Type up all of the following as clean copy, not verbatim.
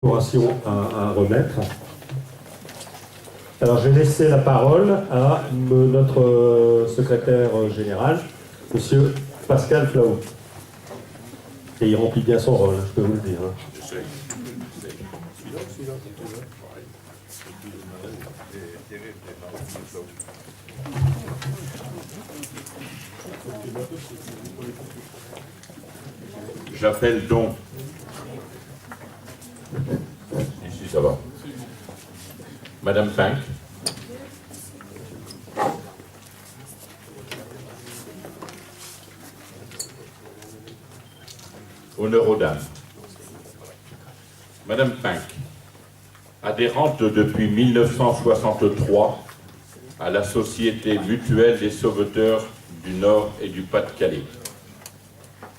À remettre. Alors, je vais laisser la parole à notre secrétaire général, monsieur Pascal Flahault. Et il remplit bien son rôle, je peux vous le dire. J'appelle donc. Ici, ça va. Madame Pink. Honneur aux dames. Madame Pink, adhérente depuis 1963 à la Société mutuelle des sauveteurs du Nord et du Pas-de-Calais.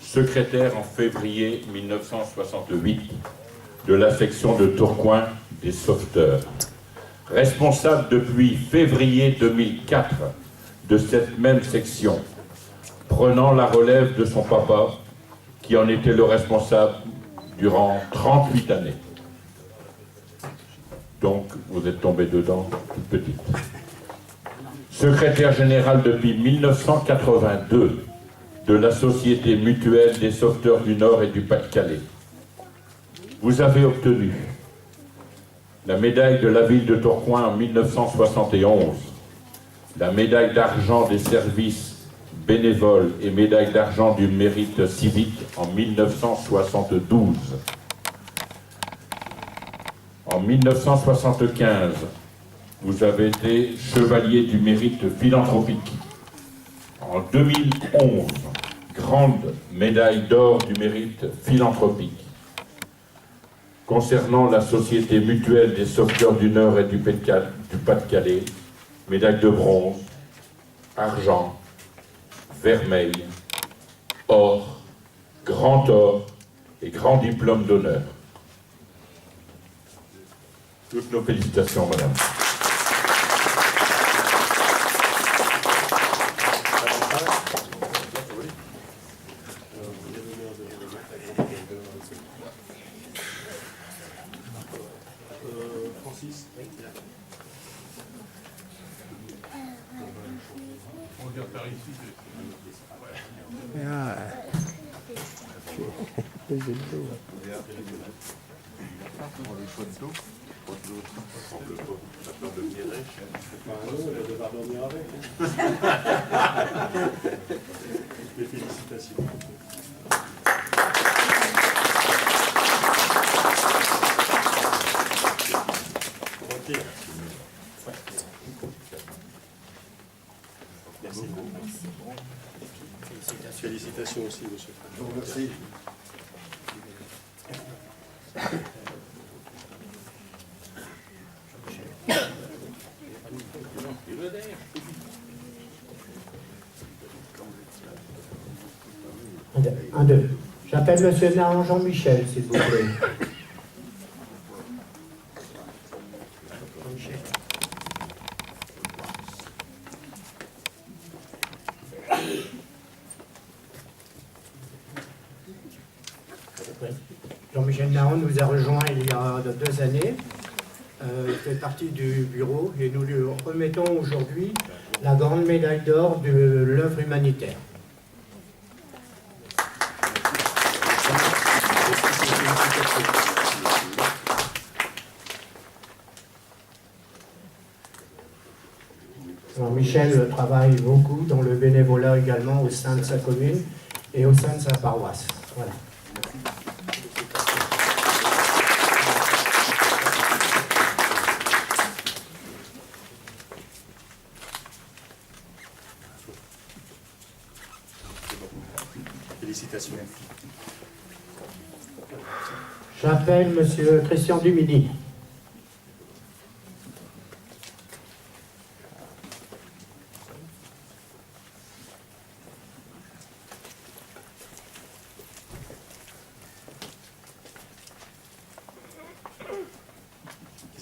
Secrétaire en février 1968 de la section de Tourcoing des sauveteurs. Responsable depuis février 2004 de cette même section, prenant la relève de son papa, qui en était le responsable durant 38 années. Donc, vous êtes tombé dedans toute petite. Secrétaire général depuis 1982 de la Société mutuelle des sauveteurs du Nord et du Pas-de-Calais. Vous avez obtenu la médaille de la ville de Tourcoing en 1971, la médaille d'argent des services bénévoles et médaille d'argent du mérite civique en 1972. En 1975, vous avez été chevalier du mérite philanthropique. En 2011, grande médaille d'or du mérite philanthropique. Concernant la Société mutuelle des sauveteurs du Nord et du Pas-de-Calais, médaille de bronze, argent, vermeil, or, grand or et grand diplôme d'honneur. Toutes nos félicitations, madame. Francis. On vient par ici. On va devoir dormir avec. Les félicitations. Ok. Merci. Félicitations aussi, monsieur. Merci. Un, deux. J'appelle monsieur Naran Jean-Michel, s'il vous plaît. Jean-Michel. Jean-Michel Naran nous a rejoint il y a 2 années. Il fait partie du bureau et nous lui remettons aujourd'hui la grande médaille d'or de l'œuvre humanitaire. Jean-Michel travaille beaucoup dans le bénévolat également au sein de sa commune et au sein de sa paroisse. Voilà. Félicitations. J'appelle monsieur Christian Dumini.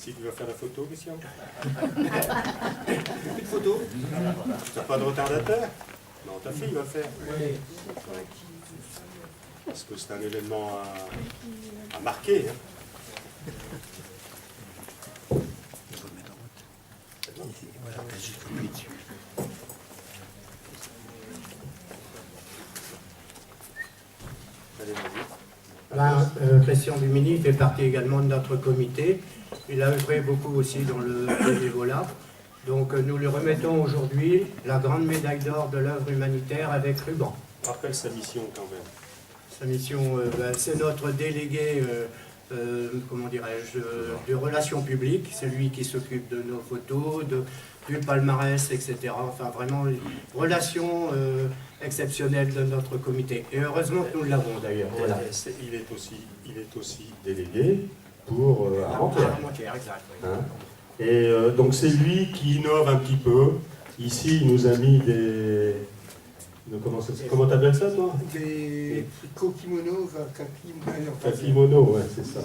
Qui va faire la photo, Christian? Plus de photo? T'as pas de retardateur? Non, ta fille va le faire. Oui. Parce que c'est un événement à marquer. Hein. Allez, vas-y. Là, Christian Dumini fait partie également de notre comité. Il a œuvré beaucoup aussi dans le bénévolat. Donc nous lui remettons aujourd'hui la grande médaille d'or de l'œuvre humanitaire avec ruban. Rappelle sa mission quand même. Sa mission, c'est notre délégué, comment dirais-je, de relations publiques. C'est lui qui s'occupe de nos photos, du palmarès, etc. Enfin vraiment, une relation exceptionnelle de notre comité. Et heureusement que nous l'avons d'ailleurs. Voilà. Il est aussi délégué pour Armentières. Armentières, exact. Oui. Hein. Et donc c'est lui qui innove un petit peu. Ici, il nous a mis des... Comment t'appelles ça, toi? Des kokimono, Kakimono, ouais, c'est ça.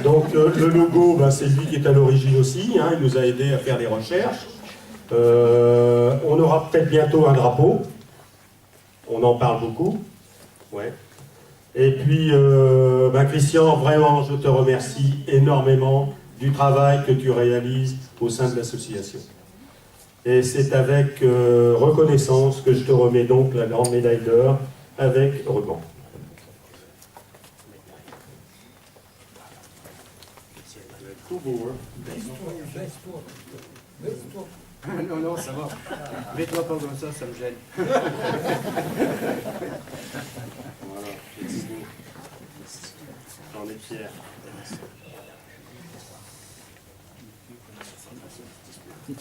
Donc le logo, ben, c'est lui qui est à l'origine aussi. Hein, il nous a aidé à faire les recherches. On aura peut-être bientôt un drapeau. On en parle beaucoup. Ouais. Et puis, ben, Christian, vraiment, je te remercie énormément du travail que tu réalises au sein de l'association. Et c'est avec reconnaissance que je te remets donc la grande médaille d'or avec ruban. Tout beau, hein? Non, non, ça va. Mets-toi pas comme ça me gêne. Voilà, j'en ai fier.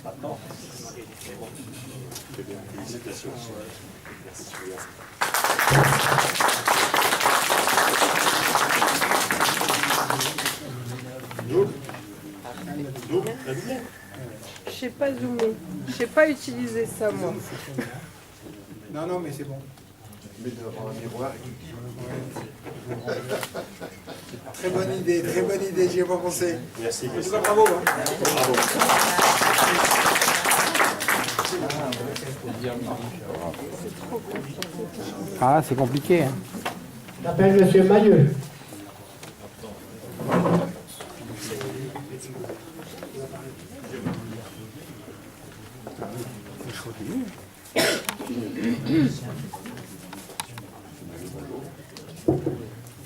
Attends. C'est bien, félicitations. Merci. Je sais pas zoomer. Je sais pas utiliser ça, moi. Non, non, mais c'est bon. Très bonne idée, j'y ai pas pensé. Merci, En tout Christian. cas, bravo. Hein. Bravo. Ah, c'est compliqué. Hein. J'appelle Monsieur Mailleux.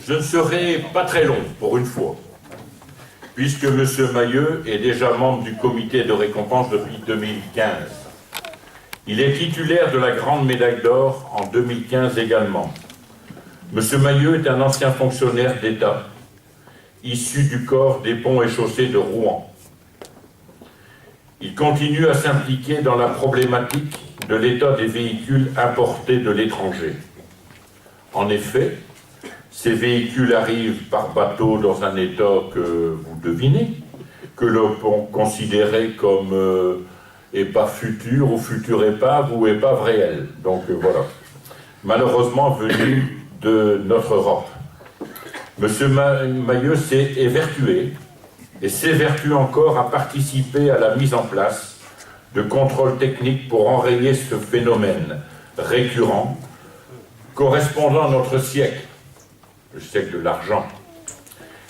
Je ne serai pas très long, pour une fois, puisque M. Mailleux est déjà membre du comité de récompense depuis 2015. Il est titulaire de la Grande Médaille d'Or en 2015 également. M. Mailleux est un ancien fonctionnaire d'État, issu du corps des ponts et chaussées de Rouen. Il continue à s'impliquer dans la problématique de l'état des véhicules importés de l'étranger. En effet, ces véhicules arrivent par bateau dans un état que vous devinez, que l'on peut considérer comme épave future ou future épave ou épave réelle. Donc voilà. Malheureusement venu de notre Europe. Monsieur Mailleux s'est évertué et s'évertue encore à participer à la mise en place de contrôles techniques pour enrayer ce phénomène récurrent correspondant à notre siècle, le siècle de l'argent,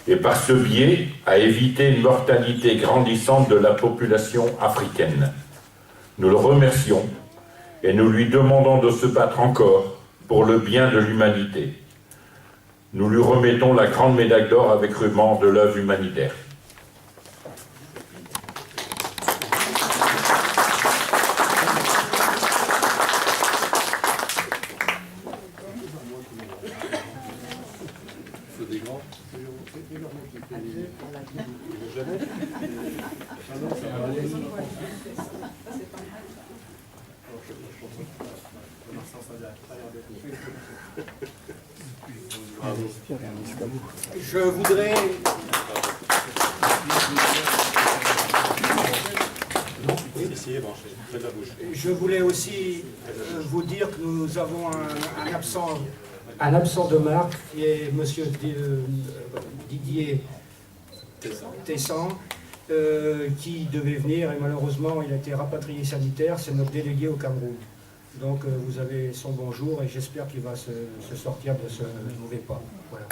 et par ce biais à éviter une mortalité grandissante de la population africaine. Nous le remercions et nous lui demandons de se battre encore pour le bien de l'humanité. Nous lui remettons la grande médaille d'or avec ruban de l'œuvre humanitaire. Je voudrais... Je voulais aussi vous dire que nous avons un absent de marque qui est Monsieur Didier Tessan, qui devait venir et malheureusement il a été rapatrié sanitaire, c'est notre délégué au Cameroun. Donc vous avez son bonjour et j'espère qu'il va se sortir de ce mauvais pas. Voilà.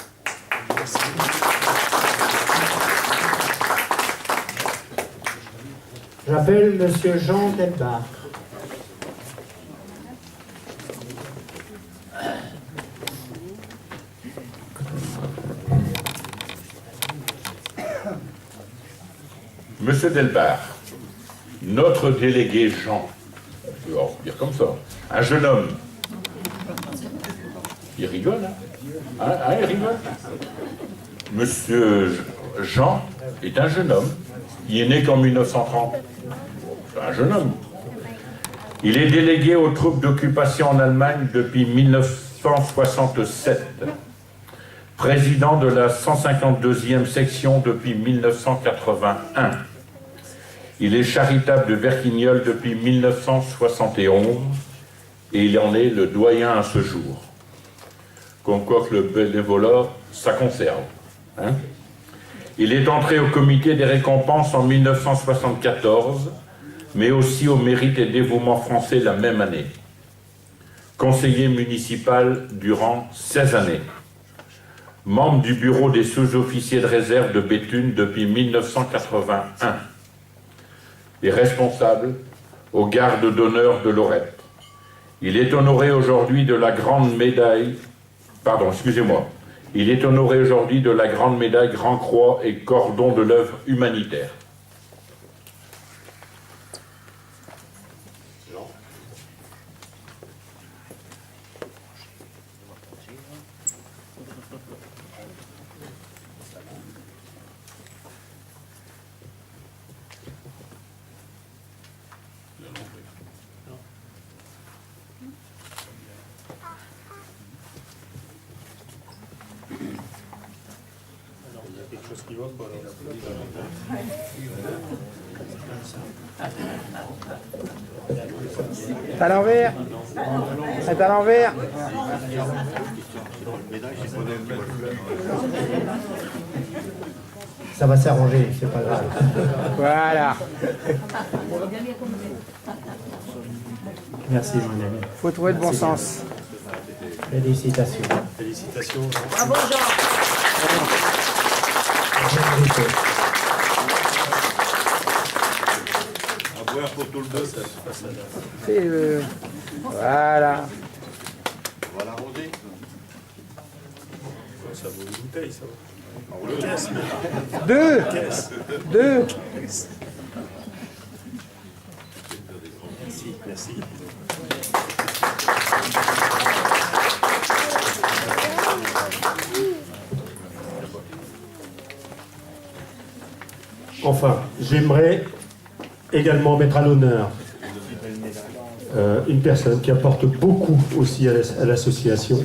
Merci. J'appelle Monsieur Jean Delbar. Monsieur Delbar, notre délégué Jean, je vais en dire comme ça, un jeune homme, il rigole, il rigole. Monsieur Jean est un jeune homme, il est né qu'en 1930, c'est un jeune homme. Il est délégué aux troupes d'occupation en Allemagne depuis 1967, président de la 152e section depuis 1981. Il est charitable de Verquignol depuis 1971 et il en est le doyen à ce jour. Comme quoi que le bénévolat, ça conserve. Hein? Il est entré au comité des récompenses en 1974, mais aussi au mérite et dévouement français la même année. Conseiller municipal durant 16 années. Membre du bureau des sous-officiers de réserve de Béthune depuis 1981. Et responsable aux gardes d'honneur de Lorette. Il est honoré aujourd'hui de la grande médaille, il est honoré aujourd'hui de la grande médaille Grand Croix et Cordon de l'œuvre humanitaire. C'est à l'envers. C'est à l'envers. Ça va s'arranger, c'est pas grave. Voilà. Merci mon ami. Faut trouver le bon sens. Félicitations. Félicitations. Bravo Jean. Pour tout le dos, ça se passe à C'est le... Voilà. On va l'arroser. Ça vaut une bouteille, ça va. Une caisse. Deux. Deux. Merci, merci. Enfin, j'aimerais également mettre à l'honneur une personne qui apporte beaucoup aussi à l'association,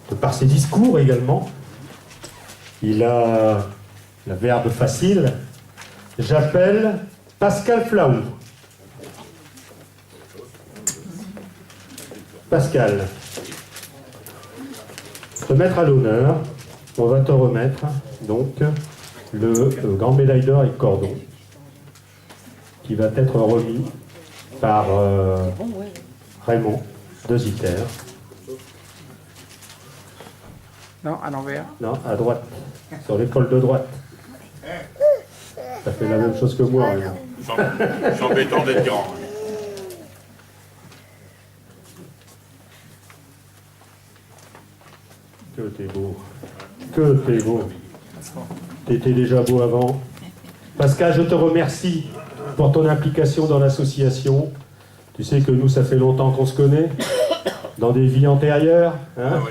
de par ses discours également. Il a le verbe facile. J'appelle Pascal Flaou. Pascal, te mettre à l'honneur, on va te remettre donc le grand médaille d'or et cordon qui va être remis par Raymond de Zitter. Non, à l'envers. Non, à droite, sur l'épaule de droite. Ça fait la même chose que moi, Raymond. C'est embêtant d'être grand. Que t'es beau. Que t'es beau. T'étais déjà beau avant. Pascal, je te remercie pour ton implication dans l'association. Tu sais que nous, ça fait longtemps qu'on se connaît, dans des vies antérieures. Hein.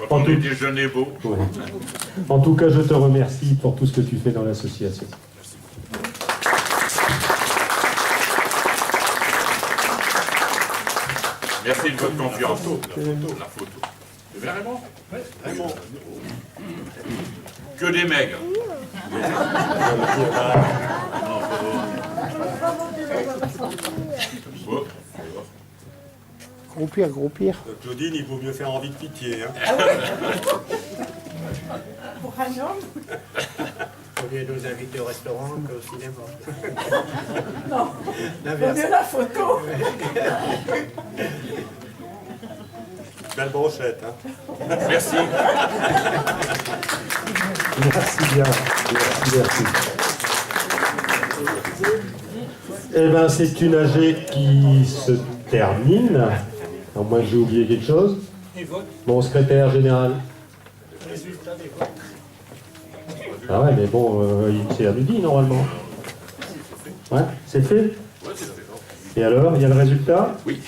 Quand on est déjeuné beau. Ouais. En tout cas, je te remercie pour tout ce que tu fais dans l'association. Merci de votre confiance. La photo. C'est vrai, Raymond? Oui, Raymond. Que des maigres. Groupir, groupir. Claudine, il vaut mieux faire envie de pitié. Hein. Pour un homme. Au lieu de nous inviter au restaurant qu'au cinéma. Non. L'inverse. Vaut mieux la photo. Belle brochette. Hein. Merci. Merci bien. Merci, merci. Eh bien, c'est une AG qui se termine. À moins que j'ai oublié quelque chose. Mon secrétaire général. Ah ouais, mais bon, c'est à midi normalement. Ouais, c'est fait. Et alors, il y a le résultat? Oui.